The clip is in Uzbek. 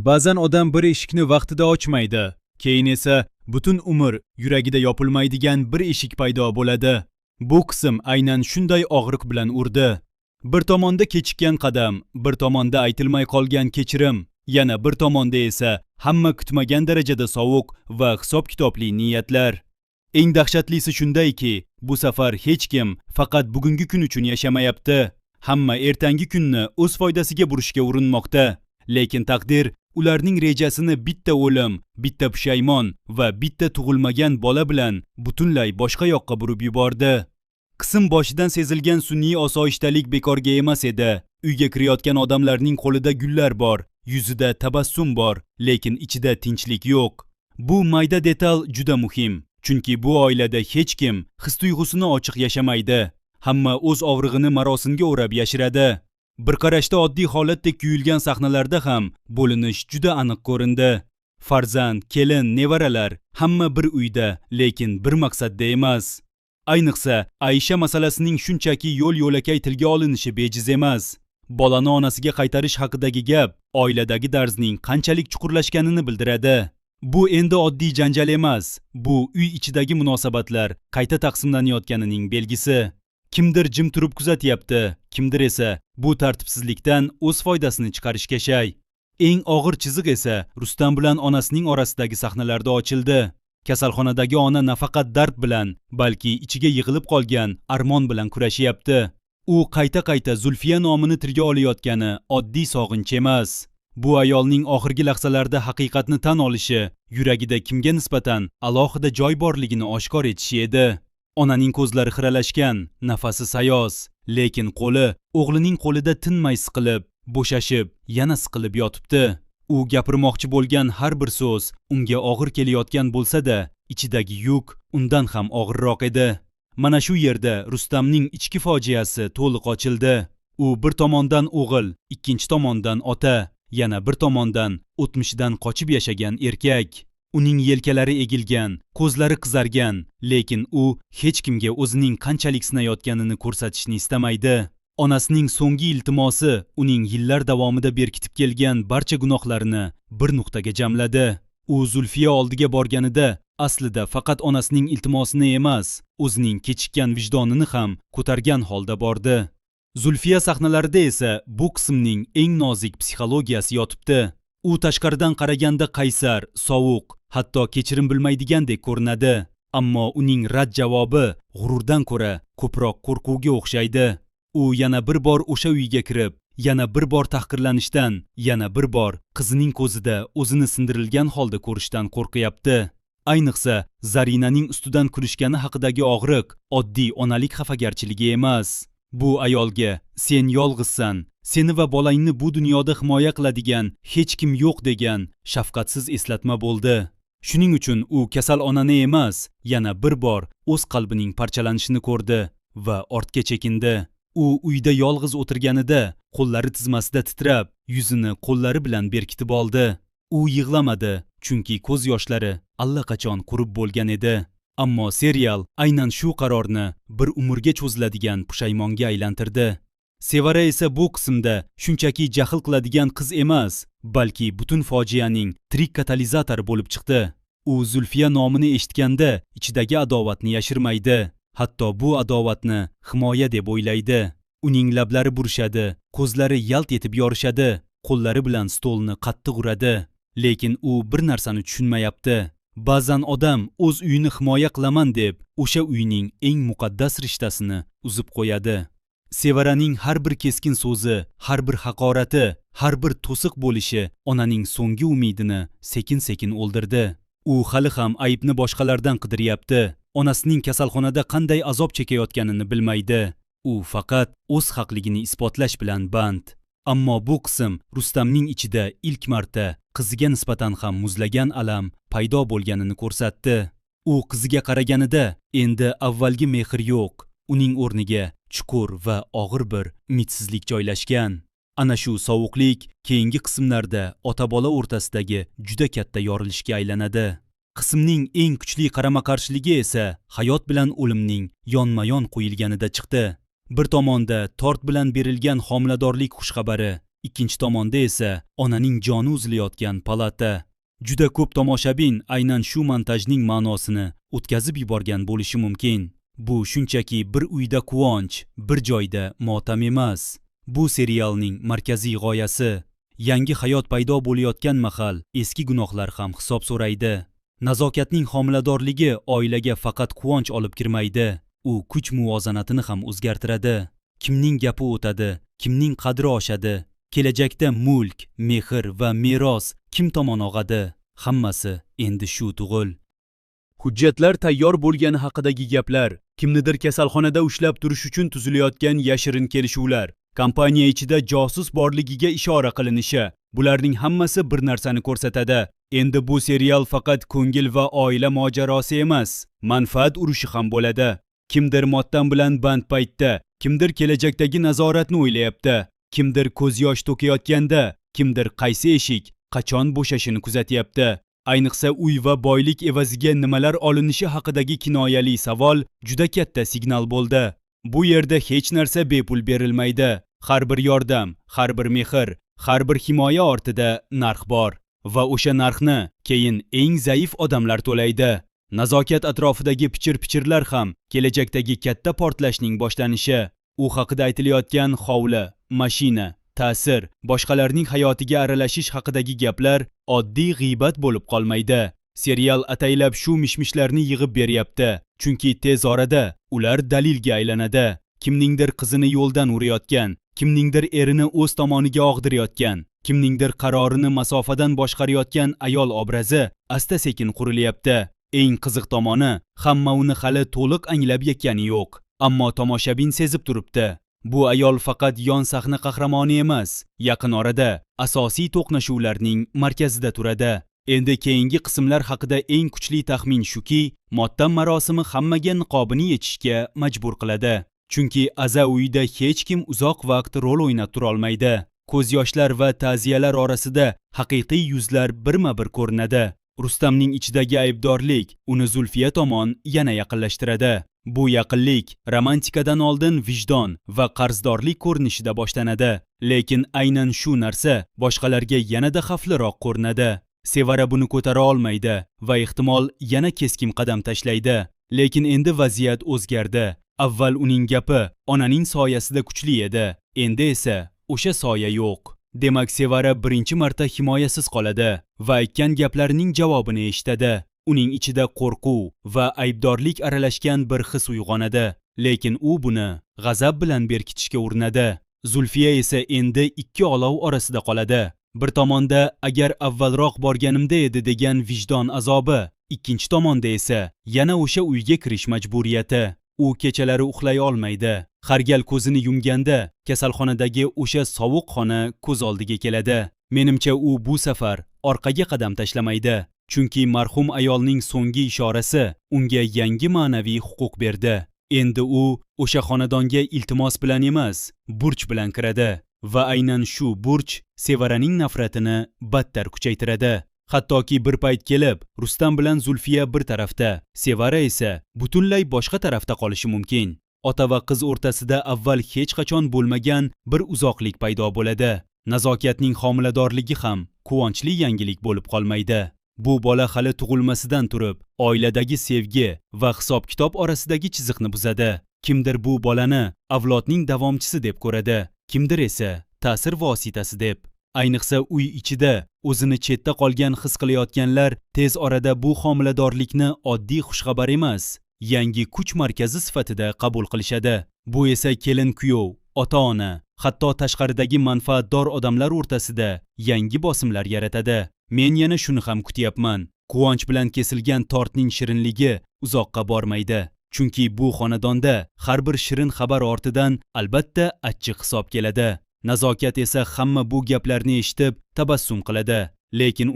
Ba'zan odam bir eshikni vaqtida ochmaydi, keyin esa butun umr yuragida yopilmaydigan bir eshik paydo bo'ladi. Bu qism aynan shunday og'riq bilan urdi. Bir tomonda kechikkan qadam, bir tomonda aytilmay qolgan kechirim, yana bir tomonda esa hamma kutmagan darajada sovuq va hisob-kitobli niyatlar. Eng dahshatlisi shundayki, bu safar hech kim faqat bugungi kun uchun yashamayapti. Hamma ertangi kunni o'z foydasiga burishga urinmoqda. Lekin taqdir ularning rejasini bitta o'lim, bitta pushaymon va bitta tug'ilmagan bola bilan butunlay boshqa yoqqa burib yubordi. Qism boshidan sezilgan sun'iy osoyishtalik bekorga emas edi. Uyga kirayotgan odamlarning qo'lida gullar bor, yuzida tabassum bor, lekin ichida tinchlik yo'q. Bu mayda detal juda muhim, chunki bu oilada hech kim his-tuyg'usini ochiq yashamaydi. Hamma o'z og'rig'ini marosimga o'rab yashiradi. Bir qarashda oddiy holatdek tuyulgan sahnalarda ham bo'linish juda aniq ko'rindi. Farzand, kelin, nevaralar hamma bir uyda, lekin bir maqsadda emas. Ayniqsa, Aisha masalasining shunchaki yo'l-yo'lakay tilga olinishi bejiz emas. Bolani onasiga qaytarish haqidagi gap oiladagi darzning qanchalik chuqurlashganini bildiradi. Bu endi oddiy janjal emas, bu uy ichidagi munosabatlar qayta taqsimlanayotganining belgisi. Kimdir jim turib kuzatyapti, kimdir esa bu tartibsizlikdan o'z foydasini chiqarishga shay. Eng og'ir chiziq esa Rustam bilan onasining orasidagi sahnalarda ochildi. Kasalxonadagi ona nafaqat dard bilan, balki ichiga yig'ilib qolgan armon bilan kurashyapti. U qayta-qayta Zulfiya nomini tilga olayotgani oddiy sog'inch emas. Bu ayolning oxirgi lahzalarda haqiqatni tan olishi, yuragida kimga nisbatan alohida joy borligini oshkor etishi edi. Onaning ko'zlari xiralashgan, nafasi sayoz, lekin qo'li o'g'lining qo'lida tinmay siqilib, bo'shashib, yana siqilib yotibdi. U gapirmoqchi bo'lgan har bir so'z unga og'ir kelayotgan bo'lsa-da, ichidagi yuk undan ham og'irroq edi. Mana shu yerda Rustamning ichki fojiasi to'liq ochildi. U bir tomondan o'g'il, ikkinchi tomondan ota, yana bir tomondan o'tmishidan qochib yashagan erkak. Uning yelkalari egilgan, ko'zlari qizargan, lekin u hech kimga o'zining qanchalik sinayotganini ko'rsatishni istamaydi. Onasining so'nggi iltimosi uning yillar davomida berkitib kelgan barcha gunohlarini bir nuqtaga jamladi. U Zulfiya oldiga borganida aslida faqat onasining iltimosini emas, o'zining kechikkan vijdonini ham ko'targan holda bordi. Zulfiya sahnalarida esa bu qismning eng nozik psixologiyasi yotibdi. U tashqaridan qaraganda qaysar, sovuq, hatto kechirim bilmaydigandek ko'rinadi. Ammo uning rad javobi g'ururdan ko'ra ko'proq qo'rquvga o'xshaydi. U yana bir bor o'sha uyga kirib, yana bir bor tahqirlanishdan, yana bir bor qizining ko'zida o'zini sindirilgan holda ko'rishdan qo'rqyapti. Ayniqsa, Zarinaning ustidan kulishgani haqidagi og'riq oddiy onalik xafagarchiligi emas. Bu ayolga sen yolg'izsan, seni va bolangni bu dunyoda himoya qiladigan hech kim yo'q degan shafqatsiz eslatma bo'ldi. Shuning uchun u kasal onani emas, yana bir bor o'z qalbining parchalanishini ko'rdi va ortga chekindi. U uyda yolg'iz o'tirganida qo'llari tizmasida titrab, yuzini qo'llari bilan berkitib oldi. U yig'lamadi, chunki ko'z yoshlari allaqachon qurib bo'lgan edi. Ammo serial aynan shu qarorni bir umrga cho'ziladigan pushaymonga aylantirdi. Sevara esa bu qismda shunchaki jahl qiladigan qiz emas, balki butun fojianing tirik katalizatori bo'lib chiqdi. U Zulfiya nomini eshitganda ichidagi adovatni yashirmaydi. Hatto bu adovatni himoya deb o'ylaydi. Uning lablari burishadi, ko'zlari yalt etib yorishadi, qo'llari bilan stolni qattiq uradi. Lekin u bir narsani tushunmayapti. Ba'zan odam o'z uyini himoya qilaman deb o'sha uyning eng muqaddas rishtasini uzib qo'yadi. Sevaraning har bir keskin so'zi, har bir haqorati, har bir to'siq bo'lishi onaning so'nggi umidini sekin-sekin o'ldirdi. U hali ham aybni boshqalardan qidiryapti. Onasining kasalxonada qanday azob chekayotganini bilmaydi. U faqat o'z haqligini isbotlash bilan band. Ammo bu qism Rustamning ichida ilk marta qiziga nisbatan ham muzlagan alam paydo bo'lganini ko'rsatdi. U qiziga qaraganida endi avvalgi mehr yo'q. Uning o'rniga chuqur va og'ir bir umidsizlik joylashgan. Ana shu sovuqlik keyingi qismlarda ota-bola o'rtasidagi juda katta yorilishga aylanadi. Qismning eng kuchli qarama-qarshiligi esa hayot bilan o'limning yonma-yon qo'yilganida chiqdi. Bir tomonda tort bilan berilgan homiladorlik xushxabari, Ikkinchi tomonda esa onaning joni uzilayotgan palata. Juda ko'p tomoshabin aynan shu montajning ma'nosini o'tkazib yuborgan bo'lishi mumkin. Bu shunchaki bir uyda quvonch, bir joyda motam emas. Bu serialning markaziy g'oyasi. Yangi hayot paydo bo'layotgan mahal eski gunohlar ham hisob so'raydi. Nazokatning homiladorligi oilaga faqat quvonch olib kirmaydi. U kuch muvozanatini ham o'zgartiradi. Kimning gapi o'tadi, kimning qadri oshadi, kelajakda mulk, mehr va meros kim tomon og'adi? Hammasi endi shu tug'il. Hujjatlar tayyor bo'lgani haqidagi gaplar, kimnidir kasalxonada ushlab turish uchun tuzilayotgan yashirin kelishuvlar, kompaniya ichida josus borligiga ishora qilinishi, bularning hammasi bir narsani ko'rsatadi. Endi bu serial faqat ko'ngil va oila mojarosi emas, manfaat urushi ham bo'ladi. Kimdir motam bilan band paytda, kimdir kelajakdagi nazoratni o'ylayapti, kimdir ko'z yosh to'kayotganda, kimdir qaysi eshik qachon bo'shashini kuzatyapti. Ayniqsa uy va boylik evaziga nimalar olinishi haqidagi kinoyali savol juda katta signal bo'ldi. Bu yerda hech narsa bepul berilmaydi. Har bir yordam, har bir mehr, har bir himoya ortida narx bor va o'sha narxni keyin eng zaif odamlar to'laydi. Nazokat atrofidagi pichir-pichirlar ham kelajakdagi katta portlashning boshlanishi. U haqida aytilayotgan hovli, mashina, ta'sir, boshqalarning hayotiga aralashish haqidagi gaplar oddiy g'iybat bo'lib qolmaydi. Serial ataylab shu mishmishlarni yig'ib beryapti, chunki tez orada ular dalilga aylanadi. Kimningdir qizini yo'ldan urayotgan, kimningdir erini o'z tomoniga og'dirayotgan, kimningdir qarorini masofadan boshqarayotgan ayol obrazi asta-sekin qurilyapti. Eng qiziq tomoni, hamma uni hali to'liq anglab yetgani yo'q, ammo tomoshabin sezib turibdi. Bu ayol faqat yon sahna qahramoni emas, yaqin orada asosiy to'qnashuvlarning markazida turadi. Endi keyingi qismlar haqida eng kuchli taxmin shuki, motam marosimi hammaga niqobini yechishga majbur qiladi. Chunki aza uyida hech kim uzoq vaqt rol o'ynab tura olmaydi. Ko'z yoshlar va ta'ziyalar orasida haqiqiy yuzlar birma-bir ko'rinadi. Rustamning ichidagi aybdorlik uni Zulfiya tomon yana yaqinlashtiradi. Bu yaqinlik romantikadan oldin vijdon va qarzdorlik ko'rinishida boshlanadi. Lekin aynan shu narsa boshqalarga yanada xavfliroq ko'rinadi. Sevara buni ko'tara olmaydi va ehtimol yana keskin qadam tashlaydi. Lekin endi vaziyat o'zgardi. Avval uning gapi onaning soyasida kuchli edi. Endi esa o'sha soya yo'q. Demak, Sevara birinchi marta himoyasiz qoladi va aytgan gaplarining javobini eshitadi. Uning ichida qo'rquv va aybdorlik aralashgan bir his uyg'onadi. Lekin u buni g'azab bilan berkitishga urinadi. Zulfiya esa endi ikki olov orasida qoladi. Bir tomonda agar avvalroq borganimda edi degan vijdon azobi, ikkinchi tomonda esa yana o'sha uyga kirish majburiyati. U kechalari uxlay olmaydi. Har gal ko'zini yumganda kasalxonadagi o'sha sovuq xona ko'z oldiga keladi. Menimcha u bu safar orqaga qadam tashlamaydi. Chunki marhum ayolning so'nggi ishorasi unga yangi ma'naviy huquq berdi. Endi u o'sha xonadonga iltimos bilan emas, burch bilan kiradi va aynan shu burch Sevaraning nafratini battar kuchaytiradi. Hattoki bir payt kelib, Rustam bilan Zulfiya bir tarafda, Sevara esa butunlay boshqa tarafda qolishi mumkin. Ota va qiz o'rtasida avval hech qachon bo'lmagan bir uzoqlik paydo bo'ladi. Nazokatning homiladorligi ham quvonchli yangilik bo'lib qolmaydi. Bu bola hali tug'ilmasidan turib, oiladagi sevgi va hisob-kitob orasidagi chiziqni buzadi. Kimdir bu bolani avlodning davomchisi deb ko'radi, kimdir esa ta'sir vositasi deb. Ayniqsa uy ichida o'zini chetda qolgan his qilayotganlar tez orada bu homiladorlikni oddiy xushxabar emas, yangi kuch markazi sifatida qabul qilishadi. Bu esa kelin-kuyov, ota-ona, hatto tashqaridagi manfaatdor odamlar o'rtasida yangi bosimlar yaratadi. Men yana shuni ham kutyapman. Quvonch bilan kesilgan tortning shirinligi uzoqqa bormaydi. Chunki bu xonadonda har bir shirin xabar ortidan albatta achchiq hisob keladi. Nazokat esa hamma bu gaplarni eshitib tabassum qiladi. Lekin